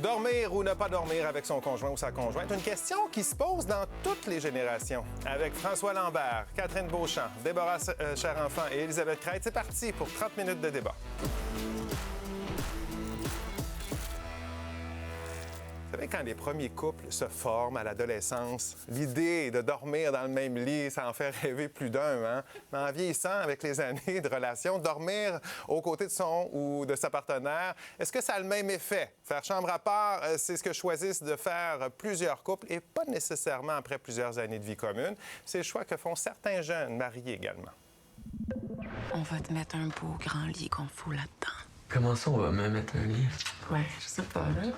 Dormir ou ne pas dormir avec son conjoint ou sa conjointe, une question qui se pose dans toutes les générations. Avec François Lambert, Catherine Beauchamp, Déborah Cherenfant et Elisabeth Crête, c'est parti pour 30 minutes de débat. Vous savez, quand les premiers couples se forment à l'adolescence, l'idée de dormir dans le même lit, ça en fait rêver plus d'un, hein? Mais en vieillissant avec les années de relation, dormir aux côtés de son ou de sa partenaire, est-ce que ça a le même effet? Faire chambre à part, c'est ce que choisissent de faire plusieurs couples et pas nécessairement après plusieurs années de vie commune. C'est le choix que font certains jeunes mariés également. On va te mettre un beau grand lit qu'on fout là-dedans. Comment ça, on va me mettre un lit? Ouais, je sais pas, là.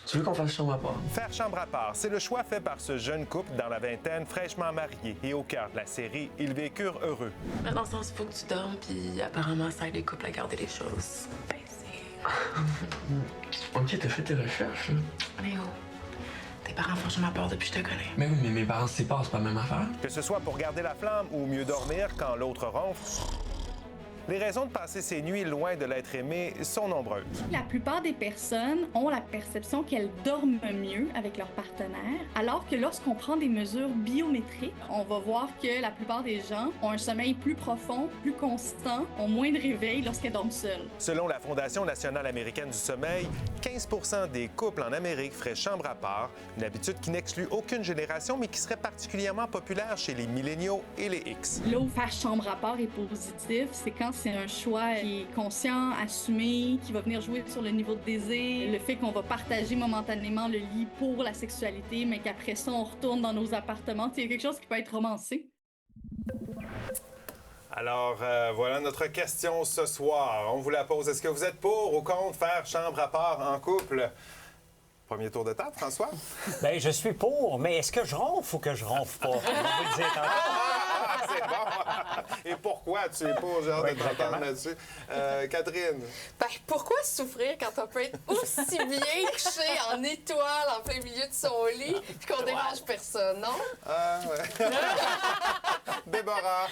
Tu veux qu'on fasse chambre à part? Faire chambre à part, c'est le choix fait par ce jeune couple dans la vingtaine, fraîchement marié. Et au cœur de la série, ils vécurent heureux. Mais dans le sens, il faut que tu dormes, puis apparemment, ça aide les couples à garder les choses. Ben, c'est... Ok, t'as fait tes recherches, là. Mais oh, tes parents font chambre à part depuis que je te connais. Mais oui, mais mes parents se séparent, c'est pas la même affaire. Que ce soit pour garder la flamme ou mieux dormir quand l'autre ronfle, les raisons de passer ces nuits loin de l'être aimé sont nombreuses. La plupart des personnes ont la perception qu'elles dorment mieux avec leur partenaire, alors que lorsqu'on prend des mesures biométriques, on va voir que la plupart des gens ont un sommeil plus profond, plus constant, ont moins de réveil lorsqu'elles dorment seules. Selon la Fondation nationale américaine du sommeil, 15 % des couples en Amérique feraient chambre à part, une habitude qui n'exclut aucune génération, mais qui serait particulièrement populaire chez les milléniaux et les X. Là où faire chambre à part est positif, c'est quand c'est un choix qui est conscient, assumé, qui va venir jouer sur le niveau de désir, le fait qu'on va partager momentanément le lit pour la sexualité, mais qu'après ça, on retourne dans nos appartements. Il y a quelque chose qui peut être romancé. Alors, voilà notre question ce soir. On vous la pose. Est-ce que vous êtes pour ou contre faire chambre à part en couple? Premier tour de table, François? Bien, je suis pour, mais est-ce que je ronfle ou que je ronfle pas? Je vais vous le dire tantôt. C'est bon! Et pourquoi tu es pas, genre, de t'entendre là-dessus? Catherine? Ben, pourquoi souffrir quand on peut être aussi bien couché en étoile en plein milieu de son lit puis qu'on dérange personne, non? Ah, ouais. Déborah?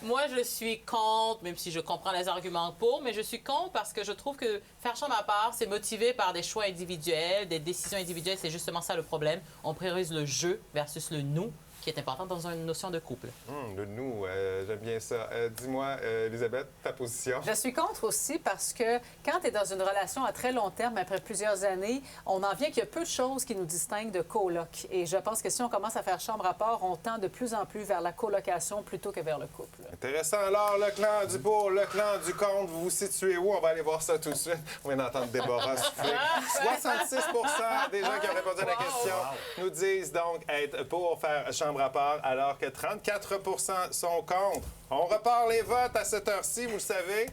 Moi, je suis contre, même si je comprends les arguments pour, mais je suis contre parce que je trouve que faire chambre à part, c'est motivé par des choix individuels, des décisions individuelles. C'est justement ça le problème. On priorise le je versus le nous, qui est important dans une notion de couple. Le nous, j'aime bien ça. Dis-moi, Elisabeth, ta position? Je suis contre aussi parce que quand tu es dans une relation à très long terme, après plusieurs années, on en vient qu'il y a peu de choses qui nous distinguent de coloc. Et je pense que si on commence à faire chambre à part, on tend de plus en plus vers la colocation plutôt que vers le couple. Intéressant. Alors, le clan du pour, le clan du contre, vous vous situez où? On va aller voir ça tout de suite. On vient d'entendre Déborah souffler. 66 % des gens qui ont répondu à la question nous disent donc être pour faire chambre à part, alors que 34 % sont contre. On repart les votes à cette heure-ci, vous le savez.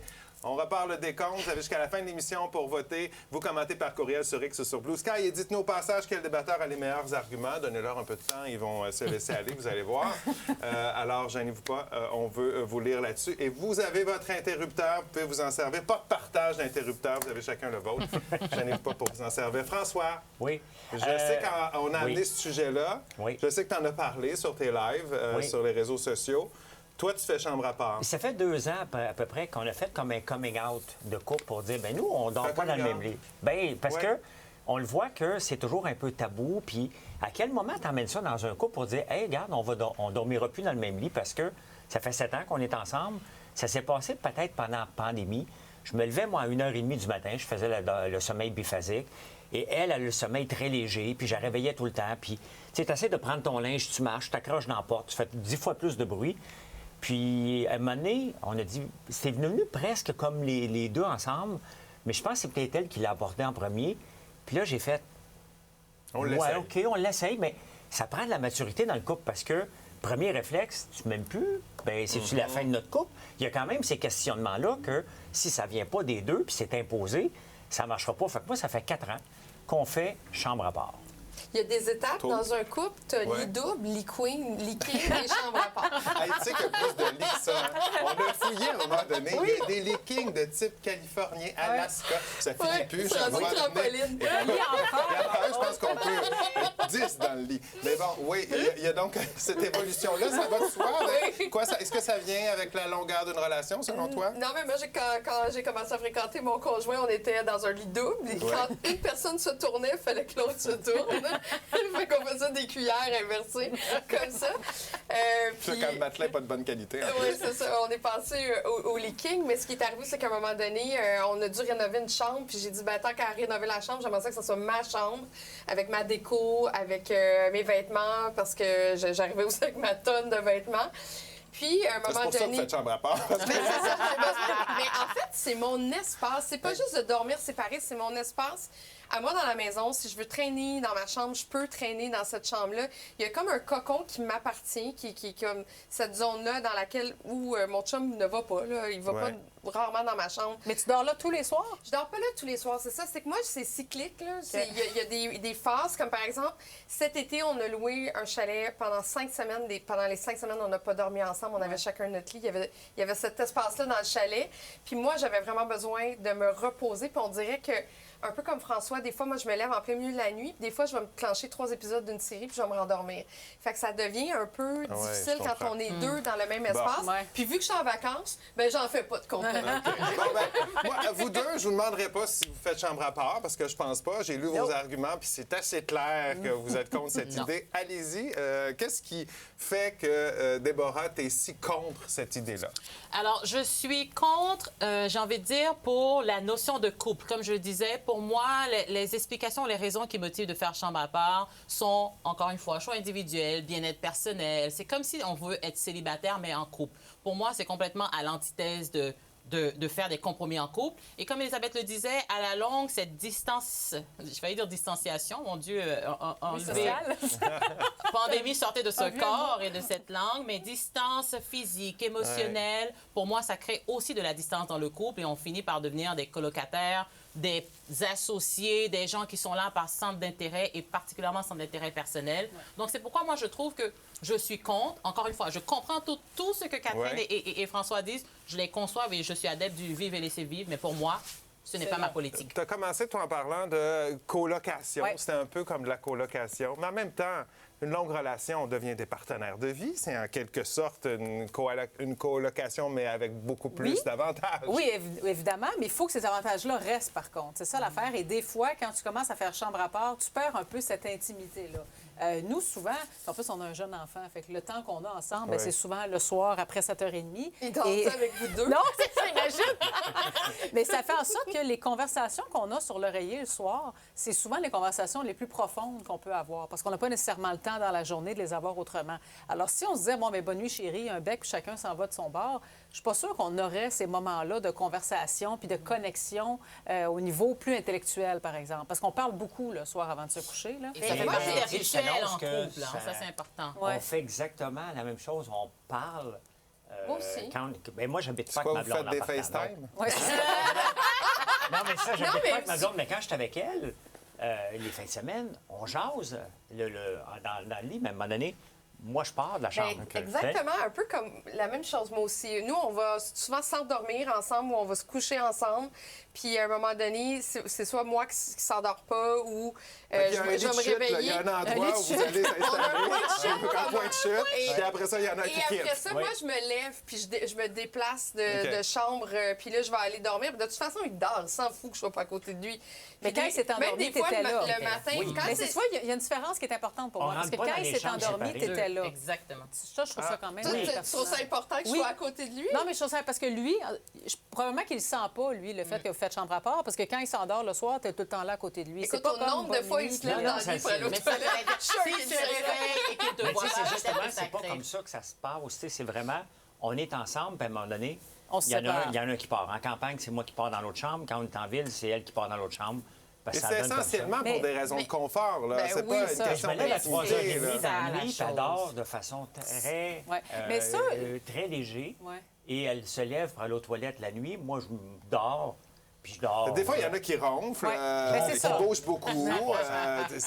On repart le décompte. Vous avez jusqu'à la fin de l'émission pour voter. Vous commentez par courriel sur X ou sur Blue Sky et dites-nous au passage quel débatteur a les meilleurs arguments. Donnez-leur un peu de temps. Ils vont se laisser aller, vous allez voir. Alors, gênez-vous pas. On veut vous lire là-dessus. Et vous avez votre interrupteur. Vous pouvez vous en servir. Pas de partage d'interrupteurs. Vous avez chacun le vôtre. Gênez-vous pas pour vous en servir. François? Oui. Je sais qu'on a amené ce sujet-là. Oui. Je sais que tu en as parlé sur tes lives, sur les réseaux sociaux. Toi, tu fais chambre à part. Ça fait 2 ans à peu près qu'on a fait comme un coming out de couple pour dire, ben nous, on dort pas dans le même lit. Ben parce que on le voit que c'est toujours un peu tabou. Puis à quel moment tu emmènes ça dans un couple pour dire, hey, regarde, on dormira plus dans le même lit parce que ça fait 7 ans qu'on est ensemble. Ça s'est passé peut-être pendant la pandémie. Je me levais, moi, à 1h30 du matin. Je faisais le sommeil biphasique. Et elle a le sommeil très léger. Puis je la réveillais tout le temps. Puis tu essaies de prendre ton linge, tu marches, tu t'accroches dans la porte, tu fais 10 fois plus de bruit. Puis, à un moment donné, on a dit, c'est devenu presque comme les deux ensemble, mais je pense que c'est peut-être elle qui l'a abordé en premier. Puis là, j'ai fait, on l'essaye. Ouais, OK, on l'essaye, mais ça prend de la maturité dans le couple parce que, premier réflexe, tu m'aimes plus, bien, c'est-tu la fin de notre couple? Il y a quand même ces questionnements-là que si ça vient pas des deux, puis c'est imposé, ça marchera pas. Fait que moi, ça fait 4 ans qu'on fait chambre à part. Il y a des étapes Trop. dans un couple. Tu as Ouais. lit double, lit queen, lit king et chambre à part. Hey, tu sais qu'il y a plus de lits que ça. On a fouillé à un moment donné. Il y a des lits kings de type californien, Alaska. Ça finit Ouais, plus. c'est Je rendu vois le trampoline. nez. Un lit encore. Il y en a un, je pense qu'on peut être 10 dans le lit. Mais bon, oui, il y a donc cette évolution-là. Ça va de soi. Oui. Quoi, est-ce que ça vient avec la longueur d'une relation, selon toi? Non, mais moi, quand j'ai commencé à fréquenter mon conjoint, on était dans un lit double. Et quand une personne se tournait, il fallait que l'autre se tourne. Fait qu'on faisait des cuillères inversées, comme ça. Puis quand le matelas n'est pas de bonne qualité. en Oui, plus. c'est ça. On est passé au leaking, mais ce qui est arrivé, c'est qu'à un moment donné, on a dû rénover une chambre, puis j'ai dit, ben tant qu'à rénover la chambre, j'aimerais ça que ce soit ma chambre, avec ma déco, avec mes vêtements, parce que j'arrivais aussi avec ma tonne de vêtements. Puis, à un C'est moment pour ça que donné... vous faites chambre à part. Mais c'est ça, j'ai besoin. Mais en fait, c'est mon espace. C'est pas juste de dormir séparé, c'est mon espace. À moi, dans la maison, si je veux traîner dans ma chambre, je peux traîner dans cette chambre-là. Il y a comme un cocon qui m'appartient, qui est comme cette zone-là dans laquelle où mon chum ne va pas. Là. Il va Ouais. pas rarement dans ma chambre. Mais tu dors là tous les soirs? Je dors pas là tous les soirs, c'est ça. C'est que moi, c'est cyclique. Là. Il y a des phases, comme par exemple, cet été, on a loué un chalet pendant 5 semaines. Pendant les 5 semaines, on n'a pas dormi ensemble. On avait chacun notre lit. Il y avait cet espace-là dans le chalet. Puis moi, j'avais vraiment besoin de me reposer. Puis on dirait que, un peu comme François, des fois, moi, je me lève en plein milieu de la nuit. Puis des fois, je vais me clencher 3 épisodes d'une série, puis je vais me rendormir. Fait que ça devient un peu difficile je quand comprends. on est deux dans le même espace. Ouais. Puis vu que je suis en vacances, ben j'en fais pas de compte. Bon, ben, moi, vous deux, je vous demanderai pas si vous faites chambre à part, parce que je pense pas. J'ai lu vos arguments, puis c'est assez clair que vous êtes contre cette idée. Allez-y. Qu'est-ce qui fait que, Déborah, t'es si contre cette idée-là? Alors, je suis contre, j'ai envie de dire, pour la notion de couple. Comme je le disais, pour moi, les explications, les raisons qui motivent de faire chambre à part sont, encore une fois, choix individuel, bien-être personnel. C'est comme si on veut être célibataire, mais en couple. Pour moi, c'est complètement à l'antithèse de faire des compromis en couple. Et comme Elisabeth le disait, à la longue, cette distance, j'ai failli dire distanciation, mon Dieu, enlever... Pandémie sortait de ce corps et de cette langue, mais distance physique, émotionnelle, pour moi, ça crée aussi de la distance dans le couple et on finit par devenir des colocataires, des associés, des gens qui sont là par centre d'intérêt et particulièrement centre d'intérêt personnel. Donc, c'est pourquoi moi, je trouve que je suis contre. Encore une fois, je comprends tout ce que Catherine et François disent. Je les conçois et je suis adepte du vivre et laisser vivre, mais pour moi, ce n'est pas ma politique. Tu as commencé, toi, en parlant de colocation. Ouais. C'était un peu comme de la colocation. Mais en même temps, une longue relation, on devient des partenaires de vie. C'est en quelque sorte une colocation, mais avec beaucoup plus Oui. d'avantages. Oui, évidemment, mais il faut que ces avantages-là restent, par contre. C'est ça l'affaire. Et des fois, quand tu commences à faire chambre à part, tu perds un peu cette intimité-là. Nous, souvent, en plus, on a un jeune enfant, fait que le temps qu'on a ensemble, ben, Ouais. c'est souvent le soir après 7h30. Il dort avec vous deux? Non, c'est ça, imagine! Mais ça fait en sorte que les conversations qu'on a sur l'oreiller le soir, c'est souvent les conversations les plus profondes qu'on peut avoir, parce qu'on n'a pas nécessairement le temps dans la journée de les avoir autrement. Alors, si on se disait, bon, mais bonne nuit, chérie, un bec, puis chacun s'en va de son bord, je suis pas sûre qu'on aurait ces moments-là de conversation puis de connexion au niveau plus intellectuel, par exemple. Parce qu'on parle beaucoup le soir avant de se coucher, là. Et ça fait Mais partie des tu sais, rituels ça en annonce que couple. Hein. Ça, c'est important. Ouais. On fait exactement la même chose. On parle. Moi aussi. Ben, moi, j'habite pas Quoi, avec vous ma faites blonde. des en partant, FaceTime? Ouais, c'est ça. Non, mais ça, j'habite Non, mais pas avec ma aussi- blonde. Mais quand je suis avec elle, les fins de semaine, on jase dans le lit. Mais à un moment donné, moi, je pars de la chambre. Ben, exactement, un peu comme la même chose, moi aussi. Nous, on va souvent s'endormir ensemble ou on va se coucher ensemble. Puis à un moment donné, c'est soit moi qui s'endors pas ou Fait qu'il y je a un vais lit de me chute, là. réveiller. Il y a un lit endroit de où vous chute. allez s'installer. Un point de chute. Et- Puis après ça, il y en a qui Et après quittent. ça, Oui. moi, je me lève, puis je me déplace OK. de chambre, puis là, je vais aller dormir. Puis de toute façon, il dort, il s'en fout que je sois pas à côté de lui. Mais Puis quand il s'est même endormi, des fois, t'étais là. le matin, Oui. quand Mais c'est... c'est soit il y a une différence qui est importante pour On moi. Parce que rentre pas quand dans il les s'est chambres endormi, séparées. t'étais là. Exactement. Ça, je trouve ça quand même. Tu personnel. trouves ça important que je Oui. sois à côté de lui? Non, mais je trouve ça parce que lui, probablement qu'il ne sent pas, lui, le fait que vous faites chambre à part, parce que quand il s'endort le soir, tu es tout le temps là à côté de lui. Écoute, pas au comme nombre de bonne fois, nuit. il se lève Non, dans non, le ça, lit pour aller c'est- aux Mais ça, toilettes. Je suis sûre s'il qu'il se le réveille. réveille et qu'il te Mais voit tu sais, c'est pas, justement, ça c'est pas crée. comme ça que ça se passe. Tu sais, c'est vraiment, on est ensemble, puis à un moment donné, On se il y en a sépare. un- il y en a un qui part. En campagne, c'est moi qui pars dans l'autre chambre. Quand on est en ville, c'est elle qui part dans l'autre chambre. Parce Et que ça c'est donne comme ça. essentiellement pour Mais- des raisons de confort. Là. Ben C'est oui, pas ça. une Je question me lève à d'intimité. 3h30 là. dans la le lit, puis chose. elle dort de façon très, Ouais. Mais ça- très léger. Ouais. Et elle se lève pour aller aux toilettes la nuit. Moi, je dors. puis je dors. Des fois, il y en a qui ronflent, Ben, c'est qui ça. bougent beaucoup.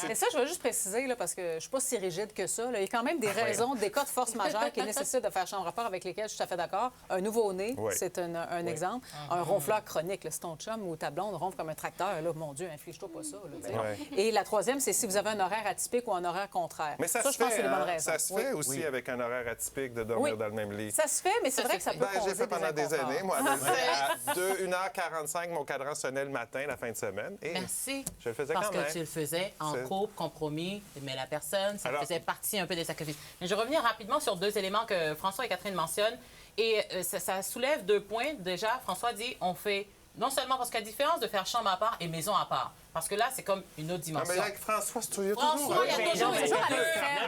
Mais ça, je veux juste préciser, là, parce que je ne suis pas si rigide que ça. là. Il y a quand même des raisons, des cas de force majeure qui nécessitent de faire chambre rapport avec lesquels je suis tout à fait d'accord. Un nouveau-né, Oui. c'est un exemple. Un ronfleur chronique, là, si ton chum ou ta blonde ronfle comme un tracteur, là, mon Dieu, inflige-toi pas ça. Là, tu sais. Ouais. Et la troisième, c'est si vous avez un horaire atypique ou un horaire contraire. Mais ça se je pense que c'est fait, les bonnes hein? raisons. Ça se fait aussi avec un horaire atypique de dormir dans le même lit. Ça se fait, mais c'est vrai que ça peut Ben, causer j'ai fait pendant des inconforts. années. Moi, à 1h45, mon cadran sonnait le matin, la fin de semaine. Et Merci. je le faisais Parce quand même. que tu le faisais en C'est- couple, compromis, mais la personne, ça Alors- faisait partie un peu des sacrifices. Mais je vais revenir rapidement sur 2 éléments que François et Catherine mentionnent. Et ça soulève 2 points. Déjà, François dit on fait, non seulement parce qu'il y a différence de faire chambre à part et maison à part. Parce que là, c'est comme une autre Ah, dimension. mais avec François, c'est toujours. François, il y a Mais toujours non, une mais deux non,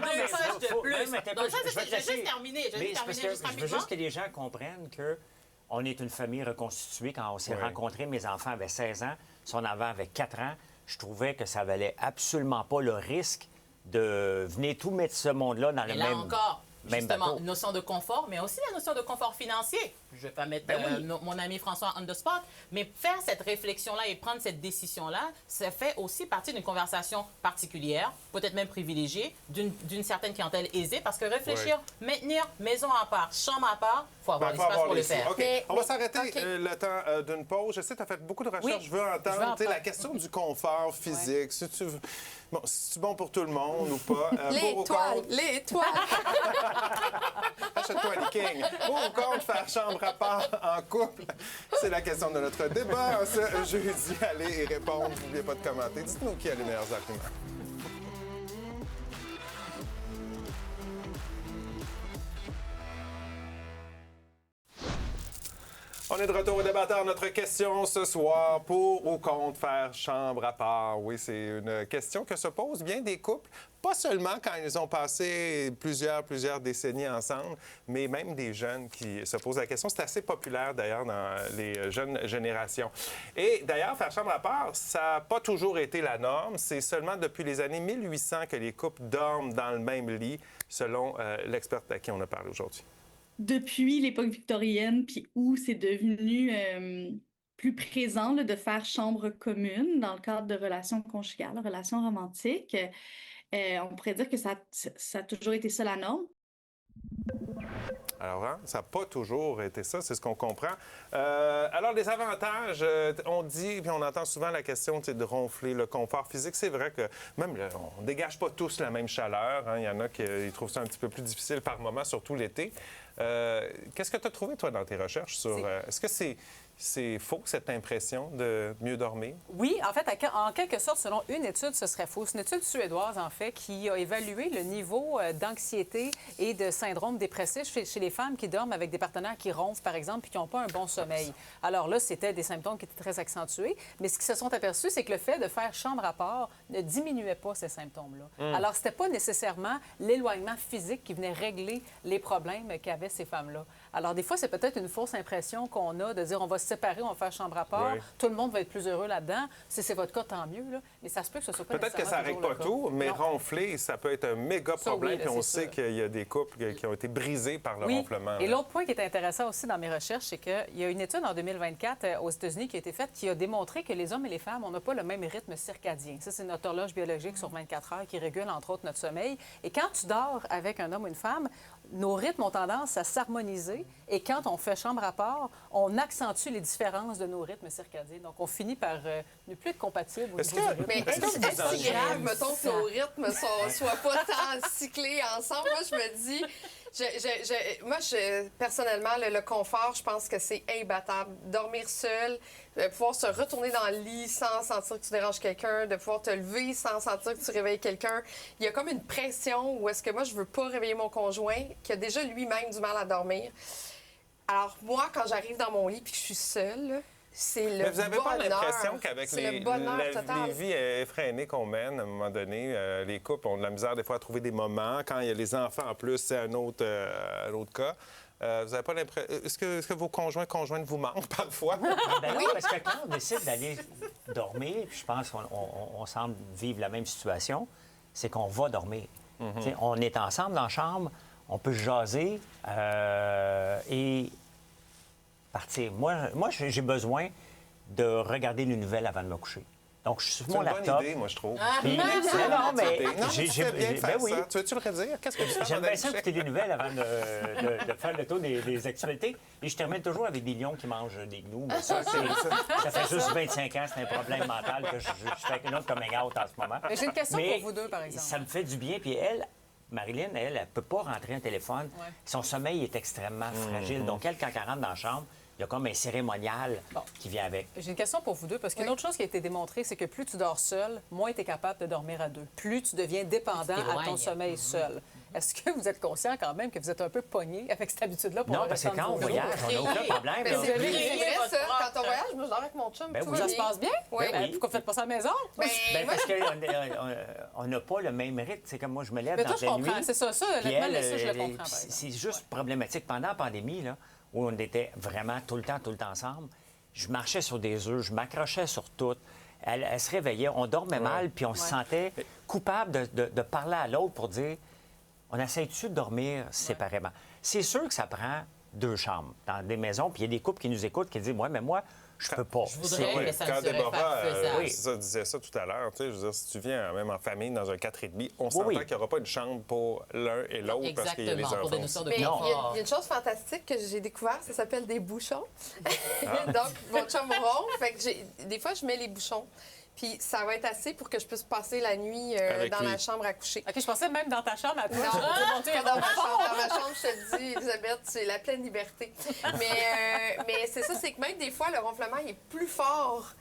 mais pages de faut- plus. non, mais t'as Donc pas- ça, je vais je te vais laisser. juste terminer. Je vais Mais juste c'est parce terminer que juste je veux rapidement. juste que les gens comprennent que on est une famille reconstituée. Quand on s'est Oui. rencontrés, mes enfants avaient 16 ans, son avant avait 4 ans. Je trouvais que ça valait absolument pas le risque de venir tout mettre ce monde-là dans Et le là même encore, même justement, bateau. une notion de confort, mais aussi la notion de confort financier. Je ne vais pas mettre mon ami François on the spot, mais faire cette réflexion-là et prendre cette décision-là, ça fait aussi partie d'une conversation particulière, peut-être même privilégiée, d'une certaine clientèle aisée, parce que réfléchir, maintenir maison à part, chambre à part, il faut avoir Ben, faut l'espace avoir pour le les sous. faire. OK. Mais- On va mais- s'arrêter OK. le temps d'une pause. Je sais, tu as fait beaucoup de recherches. Oui. Je veux Je veux entendre en tu sais, la parler. question du confort physique. Si tu... Bon, c'est bon pour tout le monde ou pas? Les Pour ou étoiles, contre? les étoiles. Achète-toi les King. Pour ou contre faire chambre à part en couple? C'est la question de notre débat ce jeudi. Allez y répondre. N'oubliez pas de commenter. Dites-nous qui a les meilleurs arguments. On est de retour au débatteur. Notre question ce soir, pour ou contre faire chambre à part? Oui, c'est une question que se posent bien des couples, pas seulement quand ils ont passé plusieurs décennies ensemble, mais même des jeunes qui se posent la question. C'est assez populaire d'ailleurs dans les jeunes générations. Et d'ailleurs, faire chambre à part, ça n'a pas toujours été la norme. C'est seulement depuis les années 1800 que les couples dorment dans le même lit, selon l'experte à qui on a parlé aujourd'hui. Depuis l'époque victorienne, puis où c'est devenu plus présent là, de faire chambre commune dans le cadre de relations conjugales, relations romantiques, on pourrait dire que ça a toujours été ça la norme. Alors, hein, ça n'a pas toujours été ça, c'est ce qu'on comprend. Alors, les avantages, on dit, puis on entend souvent la question tu sais, de ronfler, le confort physique. C'est vrai que même, on ne dégage pas tous la même chaleur. Hein. Il y en a qui trouvent ça un petit peu plus difficile par moment, surtout l'été. Qu'est-ce que tu as trouvé, toi, dans tes recherches sur... Est-ce que c'est faux, cette impression de mieux dormir? Oui, en fait, en quelque sorte, selon une étude, ce serait faux. C'est une étude suédoise, en fait, qui a évalué le niveau d'anxiété et de syndrome dépressif chez les femmes qui dorment avec des partenaires qui ronflent, par exemple, puis qui n'ont pas un bon sommeil. Alors là, c'était des symptômes qui étaient très accentués. Mais ce qu'ils se sont aperçus, c'est que le fait de faire chambre à part ne diminuait pas ces symptômes-là. Alors, c'était pas nécessairement l'éloignement physique qui venait régler les problèmes qu'avaient ces femmes-là. Alors, des fois, c'est peut-être une fausse impression qu'on a de dire on va se séparer, on va faire chambre à part, Oui. tout le monde va être plus heureux là-dedans. Si c'est votre cas, tant mieux. Là. Mais ça se peut que ce soit pas Peut-être que ça ne règle nécessairement pas toujours le tout, cas. mais Non. ronfler, ça peut être un méga Ça, problème. oui, là, puis on c'est sait sûr. qu'il y a des couples qui ont été brisés par le Oui. ronflement. Et là. l'autre point qui est intéressant aussi dans mes recherches, c'est qu'il y a une étude en 2024 aux États-Unis qui a été faite qui a démontré que les hommes et les femmes, on n'a pas le même rythme circadien. Ça, c'est notre horloge biologique sur 24 heures qui régule, entre autres, notre sommeil. Et quand tu dors avec un homme ou une femme, nos rythmes ont tendance à s'harmoniser. Et quand on fait chambre à part, on accentue les différences de nos rythmes circadiens. Donc, on finit par ne plus être compatible au Est-ce niveau que- du rythme. Mais Est-ce que vous est-ce en- si grave, mettons, que nos rythmes soient pas tant cyclés ensemble? Moi, je me dis... personnellement, le confort, je pense que c'est imbattable. Dormir seul, pouvoir se retourner dans le lit sans sentir que tu déranges quelqu'un, de pouvoir te lever sans sentir que tu réveilles quelqu'un. Il y a comme une pression où est-ce que moi, je veux pas réveiller mon conjoint, qui a déjà lui-même du mal à dormir. Alors, moi, quand j'arrive dans mon lit puis que je suis seule, là, c'est le Mais vous n'avez pas bonheur. l'impression qu'avec C'est le bonheur total. les vies effrénées qu'on mène, à un moment donné, les couples ont de la misère des fois à trouver des moments. Quand il y a les enfants en plus, c'est un autre cas. Vous n'avez pas l'impression... Est-ce que vos conjointes vous manquent parfois? Ben oui, parce que quand on décide d'aller dormir, puis je pense qu'on semble vivre la même situation, c'est qu'on va dormir. Tu sais, on est ensemble dans la chambre, on peut jaser et partir. Moi j'ai besoin de regarder les nouvelles avant de me coucher. Donc, je suis sur C'est mon une bonne laptop. idée, moi, je trouve. Puis- non, mais Non, tu fais bien de faire oui. ça. Tu veux-tu le redire? Qu'est-ce que tu fais J'aime avant bien d'aller ça coucher? écouter les nouvelles avant de faire le tour des actualités. Et je termine toujours avec des lions qui mangent des gnous. Mais ça, ça fait juste 25 ans, c'est un problème mental que je fais avec une autre coming out en ce moment. Mais j'ai une question Mais pour vous deux, par exemple. Ça me fait du bien. Puis elle, Marilyn, elle ne peut pas rentrer un téléphone. Ouais. Son sommeil est extrêmement fragile. Donc, elle, quand elle rentre dans la chambre, il y a comme un cérémonial qui vient avec. J'ai une question pour vous deux, parce qu'une autre chose qui a été démontrée, c'est que plus tu dors seul, moins tu es capable de dormir à deux. Plus tu deviens dépendant à ton sommeil seul. Est-ce que vous êtes conscient quand même que vous êtes un peu pogné avec cette habitude-là pour Non, le parce que restant de quand on vos jours? voyage, on n'a aucun problème. Mais là. c'est avez vrai, votre ça. propre- Quand on voyage, moi, je dors avec mon chum. Ben tout oui. va Ça se bien. passe bien? Oui. Ben, pourquoi vous faites pas ça à la maison? Ben, Ben, moi, parce qu'on n'a pas le même rythme. C'est comme moi, je me lève Mais dans toi, je la comprends. nuit. C'est ça, Puis honnêtement, elle, ça, je le comprends. par exemple. c'est juste problématique. Pendant la pandémie, là, où on était vraiment tout le temps ensemble, je marchais sur des œufs, je m'accrochais sur tout. Elle se réveillait, on dormait mal, puis on se sentait coupable de parler à l'autre pour dire on essaie-tu de dormir séparément? C'est sûr que ça prend 2 chambres dans des maisons, puis il y a des couples qui nous écoutent qui disent ouais, mais moi, je peux pas. Je voudrais, mais ça ne Quand serait Déborah pas faisable. disait ça tout à l'heure, tu sais, je veux dire, si tu viens même en famille dans un 4,5, on s'entend oui. qu'il n'y aura pas une chambre pour l'un et l'autre parce qu'il y a les Exactement, pour des enfants. notions de Mais il y, a confort. il y a une chose fantastique que j'ai découvert, ça s'appelle des bouchons. Donc, mon chum rond, fait que des fois, je mets les bouchons. Puis ça va être assez pour que je puisse passer la nuit Avec dans lui. la chambre à coucher. OK, je pensais même dans ta chambre à toi. Non, Je me disais, mon Dieu, pas dans ma chambre. Dans ma chambre, je te dis, Elisabeth, c'est la pleine liberté. Mais c'est ça, c'est que même des fois, le ronflement il est plus fort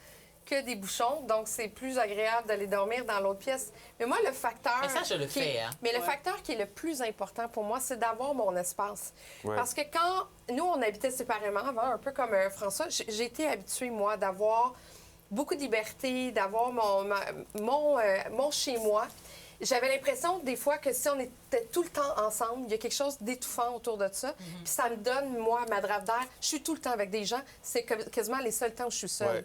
que des bouchons, donc c'est plus agréable d'aller dormir dans l'autre pièce. Mais moi, le facteur... Mais ça, je le fais, hein. Mais le facteur qui est le plus important pour moi, c'est d'avoir mon espace. Ouais. Parce que quand nous, on habitait séparément avant, un peu comme François, j'ai été habituée, moi, d'avoir beaucoup de liberté, d'avoir mon chez-moi. J'avais l'impression, des fois, que si on était tout le temps ensemble, il y a quelque chose d'étouffant autour de ça. Puis ça me donne, moi, ma drave d'air. Je suis tout le temps avec des gens. C'est quasiment les seuls temps où je suis seule. Ouais.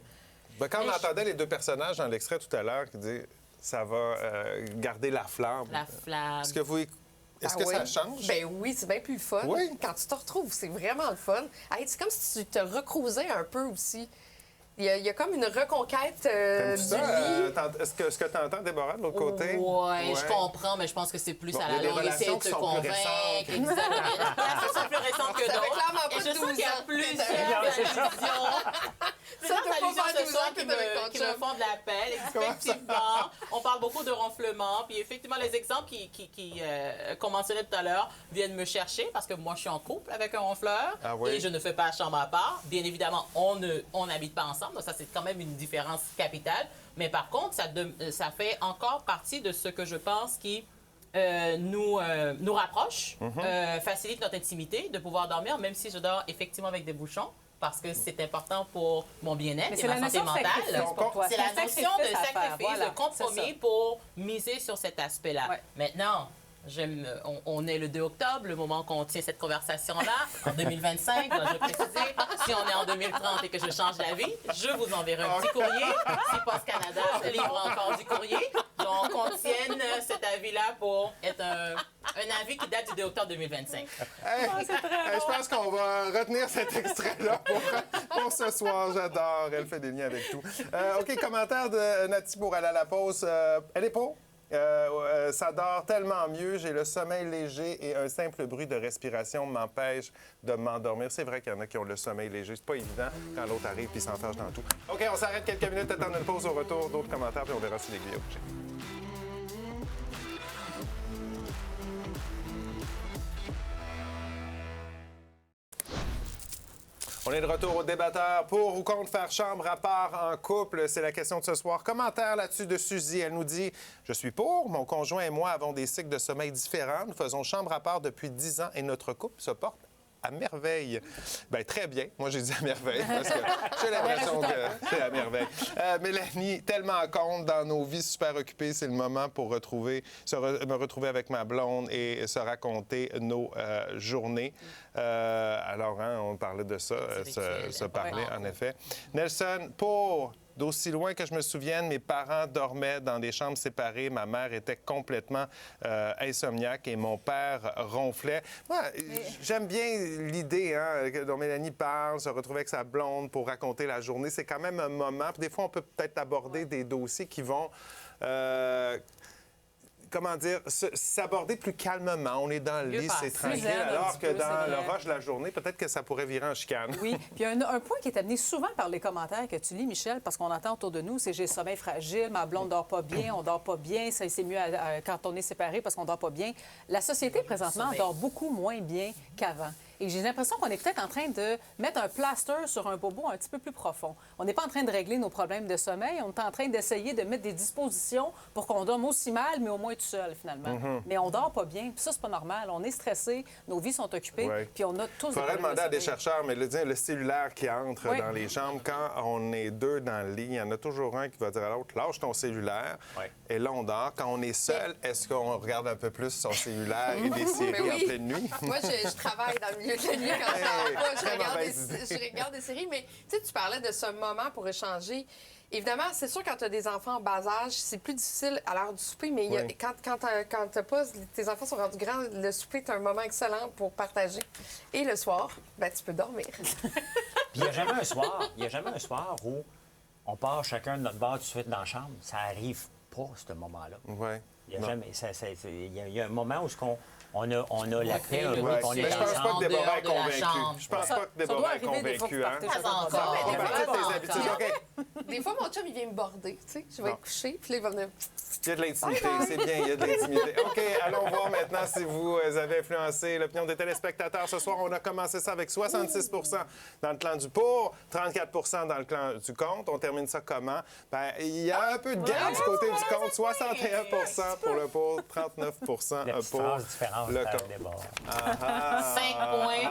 Ben, quand on entendait les 2 personnages dans l'extrait tout à l'heure qui disent ça va garder la flamme. La flamme. Est-ce que Ah ça oui. change? Ben oui, c'est bien plus fun. Oui. Quand tu te retrouves, c'est vraiment le fun. Hey, c'est comme si tu te recrousais un peu aussi. Il y a comme une reconquête T'aimes-tu du ça? lit. Est-ce que tu entends, Déborah, de l'autre côté? Oui, je comprends, mais je pense que c'est plus Bon, à il y a la des longue essayer relations de qui te sont plus convaincre. récentes. Exactement. Il y a des relations qui sont plus récentes que Ça fait d'autres. clairement pas Et je 12 sens qu'il y a ans. plusieurs Ça doit pas allusions faire ce 12 soir ans que qui t'es avec ton me chum. font de la peine. Effectivement, on parle beaucoup de ronflement. Puis effectivement, les exemples qu'on mentionnait tout à l'heure viennent me chercher parce que moi, je suis en couple avec un ronfleur Ah oui? et je ne fais pas chambre à part. Bien évidemment, on n'habite pas ensemble. Donc ça, c'est quand même une différence capitale. Mais par contre, ça fait encore partie de ce que je pense qui nous rapproche, facilite notre intimité, de pouvoir dormir, même si je dors effectivement avec des bouchons, parce que c'est important pour mon bien-être Mais et c'est ma la santé notion de sacrifice mentale. pour toi. C'est la un notion de à faire, sacrifice, voilà, de compromis c'est ça. pour miser sur cet aspect-là. Ouais. Maintenant, on est le 2 octobre, le moment qu'on tient cette conversation-là, en 2025, dois-je préciser. Si on est en 2030 et que je change d'avis, je vous enverrai un petit courrier. Si Post Canada livre encore du courrier, donc on tienne cet avis-là pour être un avis qui date du 2 octobre 2025. Hey, je pense qu'on va retenir cet extrait-là pour ce soir. J'adore. Elle fait des liens avec tout. OK, commentaire de Nati pour aller à la pause. Elle est pour? Ça dort tellement mieux. J'ai le sommeil léger et un simple bruit de respiration m'empêche de m'endormir. C'est vrai qu'il y en a qui ont le sommeil léger. C'est pas évident quand l'autre arrive et s'enferme dans tout. OK, on s'arrête quelques minutes, attendre une pause au retour. D'autres commentaires, puis on verra si l'aiguille a bougé. On est de retour au débatteur. Pour ou contre faire chambre à part en couple? C'est la question de ce soir. Commentaire là-dessus de Suzy. Elle nous dit « Je suis pour. Mon conjoint et moi avons des cycles de sommeil différents. Nous faisons chambre à part depuis 10 ans et notre couple se porte à merveille. » Bien, très bien. Moi, j'ai dit à merveille parce que j'ai l'impression que c'est à merveille. Mélanie, tellement compte dans nos vies super occupées, c'est le moment pour me retrouver avec ma blonde et se raconter nos journées. Alors, on parlait de ça, se parler, en effet. Nelson, pour D'aussi loin que je me souvienne, mes parents dormaient dans des chambres séparées. Ma mère était complètement insomniaque et mon père ronflait. Moi, j'aime bien l'idée dont Mélanie parle, se retrouver avec sa blonde pour raconter la journée. C'est quand même un moment. Puis des fois, on peut peut-être aborder des dossiers qui vont... comment dire, s'aborder plus calmement. On est dans le lit, c'est tranquille, alors que dans le rush de la journée, peut-être que ça pourrait virer en chicane. Oui, puis un point qui est amené souvent par les commentaires que tu lis, Michel, parce qu'on entend autour de nous, c'est « j'ai le sommeil fragile, ma blonde dort pas bien, on dort pas bien, c'est mieux quand on est séparés parce qu'on dort pas bien ». La société, présentement, dort beaucoup moins bien qu'avant. Et j'ai l'impression qu'on est peut-être en train de mettre un plaster sur un bobo un petit peu plus profond. On n'est pas en train de régler nos problèmes de sommeil, on est en train d'essayer de mettre des dispositions pour qu'on dorme aussi mal, mais au moins tout seul, finalement. Mais on dort pas bien, puis ça, c'est pas normal. On est stressé, nos vies sont occupées, puis on a tous... Il faudrait demander à des chercheurs, mais le cellulaire qui entre dans les chambres, quand on est deux dans le lit, il y en a toujours un qui va dire à l'autre, lâche ton cellulaire, et là, on dort. Quand on est seul, est-ce qu'on regarde un peu plus son cellulaire et des séries en pleine nuit? Moi, je travaille dans le milieu de la nuit quand je dors pas. Je regarde des séries, mais tu sais, tu parlais de ce moment pour échanger. Évidemment, c'est sûr, quand tu as des enfants en bas âge, c'est plus difficile à l'heure du souper, mais quand tes enfants sont rendus grands, le souper est un moment excellent pour partager. Et le soir, ben, tu peux dormir. Puis il n'y a jamais un soir où on part chacun de notre bord tout de suite dans la chambre. Ça arrive pas, ce moment-là. Ouais. Il y a jamais. Il y a un moment où on a la paix un peu, on est mais je pense pas que Déborah est convaincue. Je pense pas que Déborah est convaincue. Des fois, mon chum, il vient me border. Tu sais, je vais être couchée, puis là, il va venir... Il y a de l'intimité, c'est bien, il y a de l'intimité. OK, allons voir maintenant si vous avez influencé l'opinion des téléspectateurs. Ce soir, on a commencé ça avec 66 dans le clan du pour, 34 dans le clan du contre. On termine ça comment? Bien, il y a un peu de gain du côté du contre, 61 pour le pour, 39 pour le contre. 5 points,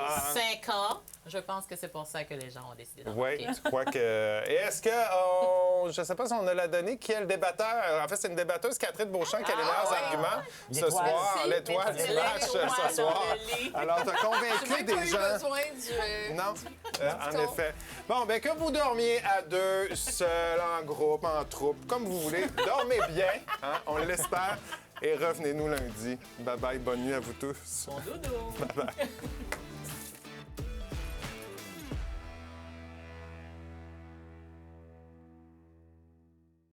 5 ans. Je pense que c'est pour ça que les gens ont décidé d'embarquer. Oui, tu crois que... Et est-ce que... Je ne sais pas si on a la donnée. Qui est le débatteur? En fait, c'est une débatteuse, Catherine Beauchamp, qui a les meilleurs arguments ce soir. L'étoile du match ce soir. Alors, tu as convaincu des gens... Non, en effet. Bon, bien, que vous dormiez à deux, seul, en groupe, en troupe, comme vous voulez, dormez bien, hein, on l'espère. Et revenez-nous lundi. Bye-bye, bonne nuit à vous tous. Bon dodo! Bye-bye.